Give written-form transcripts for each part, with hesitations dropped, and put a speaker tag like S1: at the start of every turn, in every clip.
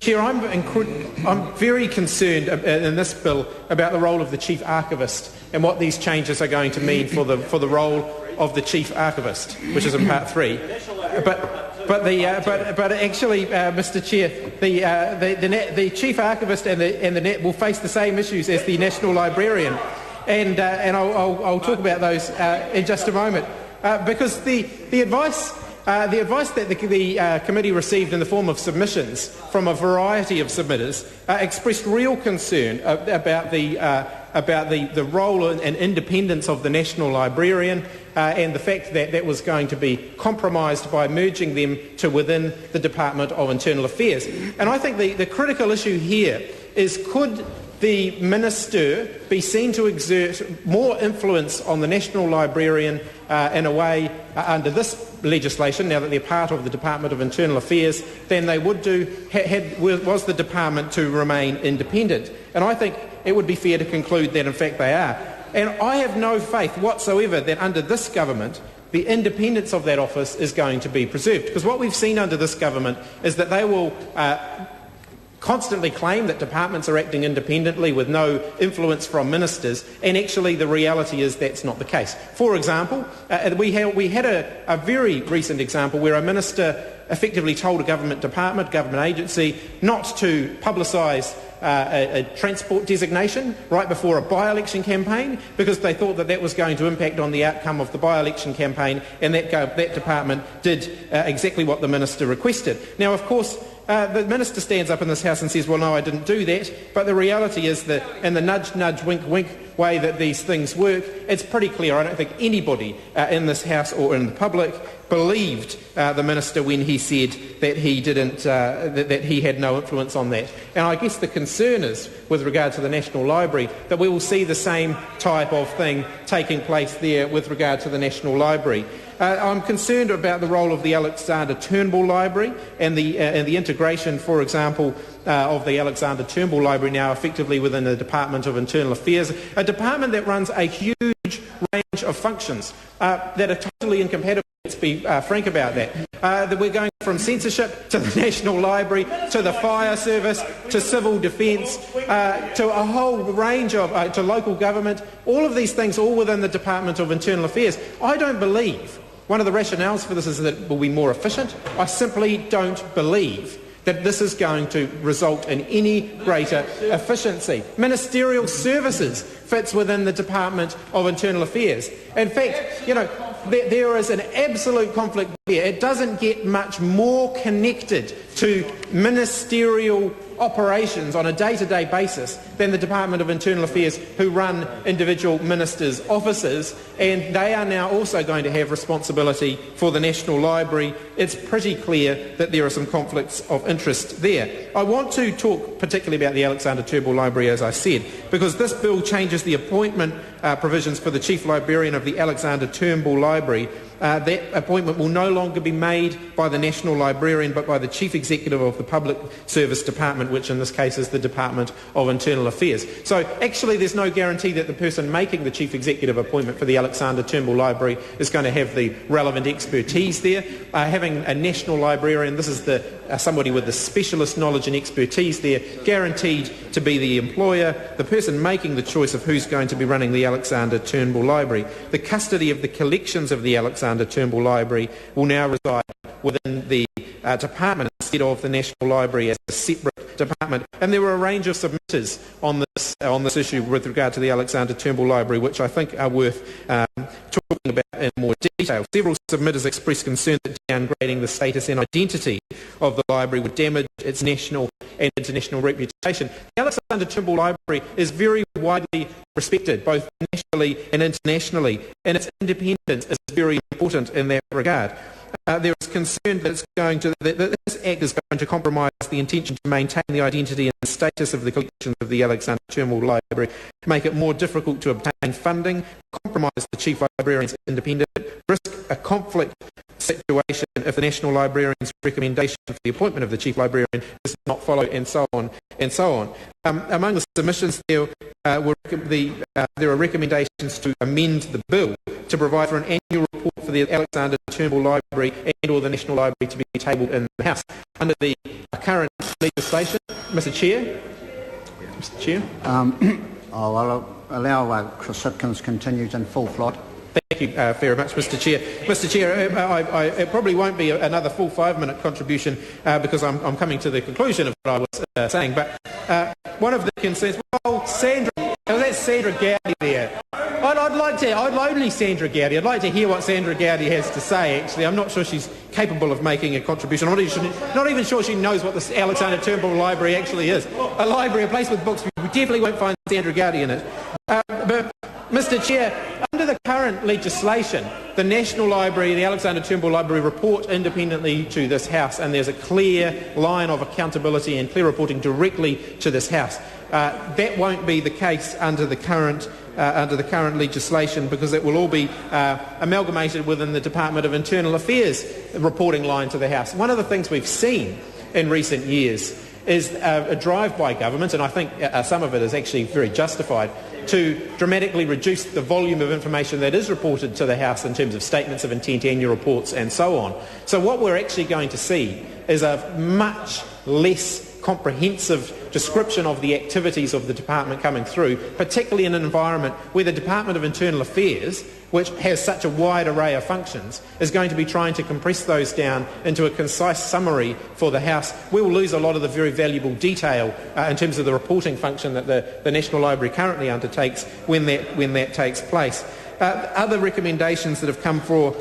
S1: Chair, I'm very concerned in this bill about the role of the Chief Archivist and what these changes are going to mean for the role of the Chief Archivist, which is in Part 3. But actually, Mr. Chair, the Chief Archivist and the NET will face the same issues as the National Librarian, and I'll talk about those in just a moment, because the advice that the committee received in the form of submissions from a variety of submitters expressed real concern about the role and independence of the National Librarian, and the fact that that was going to be compromised by merging them to within the Department of Internal Affairs. And I think the critical issue here is, could the Minister be seen to exert more influence on the National Librarian in a way under this legislation, now that they're part of the Department of Internal Affairs, than they would do was the department to remain independent? And I think it would be fair to conclude that in fact they are. And I have no faith whatsoever that under this government the independence of that office is going to be preserved, because what we've seen under this government is that they will constantly claim that departments are acting independently with no influence from ministers, and actually the reality is that's not the case. For example, we had a very recent example where a minister effectively told a government department, government agency, not to publicise a transport designation right before a by-election campaign, because they thought that was going to impact on the outcome of the by-election campaign, and that department did exactly what the minister requested. Now, of course, the minister stands up in this House and says, well, no, I didn't do that, but the reality is that in the nudge, nudge, wink, wink way that these things work, it's pretty clear. I don't think anybody in this House or in the public believed the minister when he said that he didn't, that he had no influence on that. And I guess the concern is, with regard to the National Library, that we will see the same type of thing taking place there with regard to the National Library. I'm concerned about the role of the Alexander Turnbull Library and the integration, for example, of the Alexander Turnbull Library now effectively within the Department of Internal Affairs, a department that runs a huge range of functions that are totally incompatible. Let's be frank about that. That we're going from censorship to the National Library to the fire service to civil defence to a whole range of to local government. All of these things, all within the Department of Internal Affairs. I don't believe one of the rationales for this is that it will be more efficient. I simply don't believe that this is going to result in any greater efficiency. Ministerial services fits within the Department of Internal Affairs. In fact, there is an absolute conflict there. It doesn't get much more connected to ministerial operations on a day-to-day basis than the Department of Internal Affairs, who run individual ministers' offices, and they are now also going to have responsibility for the National Library. It's pretty clear that there are some conflicts of interest there. I want to talk particularly about the Alexander Turnbull Library, as I said, because this bill changes the appointment provisions for the Chief Librarian of the Alexander Turnbull Library. That appointment will no longer be made by the National Librarian but by the Chief Executive of the Public Service Department, which in this case is the Department of Internal Affairs. So actually there's no guarantee that the person making the Chief Executive appointment for the Alexander Turnbull Library is going to have the relevant expertise there. Having a National Librarian, this is somebody with the specialist knowledge and expertise there, guaranteed to be the employer, the person making the choice of who's going to be running the Alexander Turnbull Library. The custody of the collections of the Alexander Turnbull Library will now reside within the department instead of the National Library as a separate department. And there were a range of submitters on this issue with regard to the Alexander Turnbull Library, which I think are worth talking about in more detail. Several submitters expressed concern that downgrading the status and identity of the library would damage its national and international reputation. The Alexander Turnbull Library is very widely respected, both nationally and internationally, and its independence is very important in that regard. There is concern that this act is going to compromise the intention to maintain the identity and the status of the collections of the Alexander Turnbull Library, make it more difficult to obtain funding, compromise the Chief Librarian's independence, risk a conflict situation if the National Librarian's recommendation for the appointment of the Chief Librarian does not follow, and so on and so on. Among the submissions there are recommendations to amend the bill to provide for an annual report for the Alexander Turnbull Library and or the National Library to be tabled in the House. Under the current legislation, Mr Chair. Mr Chair.
S2: I'll allow Chris Hipkins continues in full flight.
S1: Thank you very much, Mr Chair. Mr Chair, it probably won't be another full 5-minute contribution because I'm coming to the conclusion of what I was saying. But one of the concerns, well, that's Sandra Gowdy there. I'd only Sandra Gowdy. I'd like to hear what Sandra Gowdy has to say, actually. I'm not sure she's capable of making a contribution. I'm not even sure she knows what the Alexander Turnbull Library actually is. A library, a place with books. We definitely won't find Sandra Gowdy in it. But, Mr Chair, under the current legislation, the National Library, the Alexander Turnbull Library report independently to this House, and there's a clear line of accountability and clear reporting directly to this House. That won't be the case under the current legislation because it will all be amalgamated within the Department of Internal Affairs reporting line to the House. One of the things we've seen in recent years is a drive by government, and I think some of it is actually very justified, to dramatically reduce the volume of information that is reported to the House in terms of statements of intent, annual reports and so on. So what we're actually going to see is a much less comprehensive description of the activities of the department coming through, particularly in an environment where the Department of Internal Affairs, which has such a wide array of functions, is going to be trying to compress those down into a concise summary for the House. We will lose a lot of the very valuable detail in terms of the reporting function that the National Library currently undertakes when that takes place. Other recommendations that have come for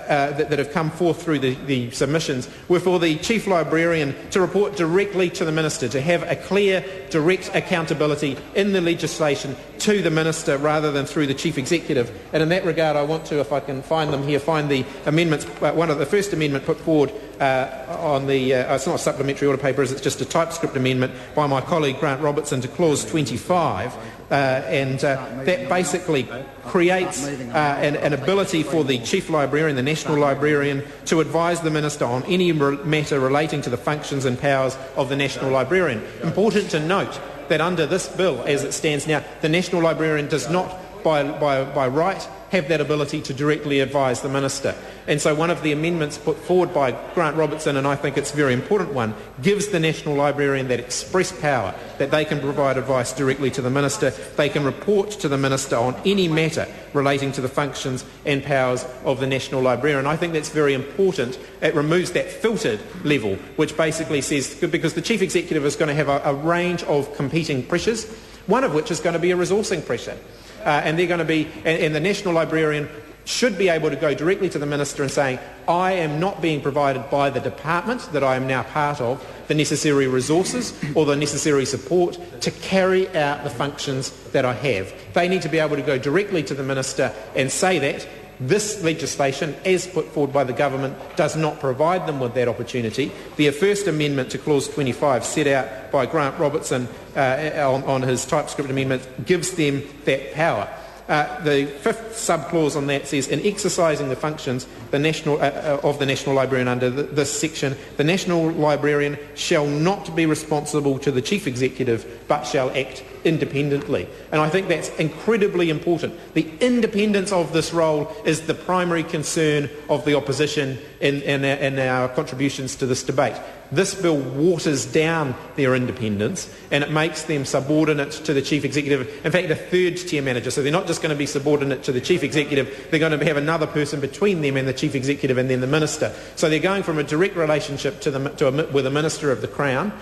S1: that have come forth through the submissions were for the Chief Librarian to report directly to the Minister, to have a clear, direct accountability in the legislation to the Minister rather than through the Chief Executive. And in that regard, I want to, if I can find them here, find the amendments. The first amendment put forward on the, it's not a supplementary order paper, it's just a typescript amendment by my colleague Grant Robertson to clause 25. That basically creates an ability for the Chief Librarian, the National Librarian, to advise the Minister on any matter relating to the functions and powers of the National Librarian. Important to note that under this bill, as it stands now, the National Librarian does not, by right, have that ability to directly advise the Minister. And so one of the amendments put forward by Grant Robertson, and I think it's a very important one, gives the National Librarian that express power that they can provide advice directly to the Minister. They can report to the Minister on any matter relating to the functions and powers of the National Librarian. I think that's very important. It removes that filtered level, which basically says, because the Chief Executive is going to have a range of competing pressures, one of which is going to be a resourcing pressure. And they're going to be, and the National Librarian should be able to go directly to the Minister and saying, I am not being provided by the department that I am now part of the necessary resources or the necessary support to carry out the functions that I have. They need to be able to go directly to the Minister and say that. This legislation, as put forward by the government, does not provide them with that opportunity. The first amendment to clause 25 set out by Grant Robertson on his typescript amendment gives them that power. The fifth subclause on that says, in exercising the functions of the National Librarian under this section, the National Librarian shall not be responsible to the Chief Executive, but shall act independently. And I think that's incredibly important. The independence of this role is the primary concern of the opposition in our contributions to this debate. This bill waters down their independence and it makes them subordinate to the Chief Executive. In fact, a third tier manager. So they're not just going to be subordinate to the Chief Executive, they're going to have another person between them and the Chief Executive and then the Minister. So they're going from a direct relationship with a Minister of the Crown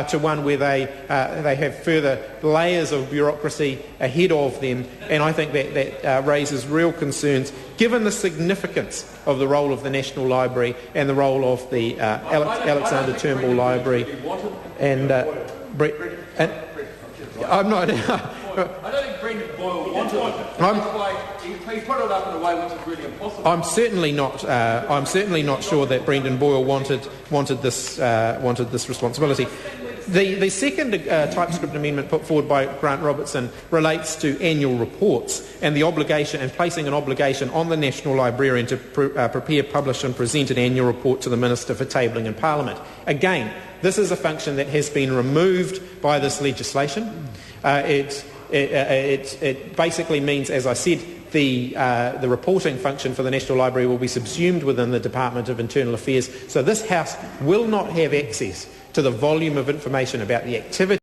S1: to one where they have further layers of bureaucracy ahead of them. And I think that raises real concerns given the significance of the role of the National Library and the role of the Alexander Turnbull Library. And I'm not.
S3: I don't think Brendan Boyle wanted it. He put it up in a way which is really impossible.
S1: I'm certainly not sure that Brendan Boyle wanted this responsibility. The second typescript amendment put forward by Grant Robertson relates to annual reports and the obligation and placing an obligation on the National Librarian to prepare, publish and present an annual report to the Minister for tabling in Parliament. Again, this is a function that has been removed by this legislation. It basically means, as I said, the reporting function for the National Library will be subsumed within the Department of Internal Affairs. So this House will not have access to the volume of information about the activity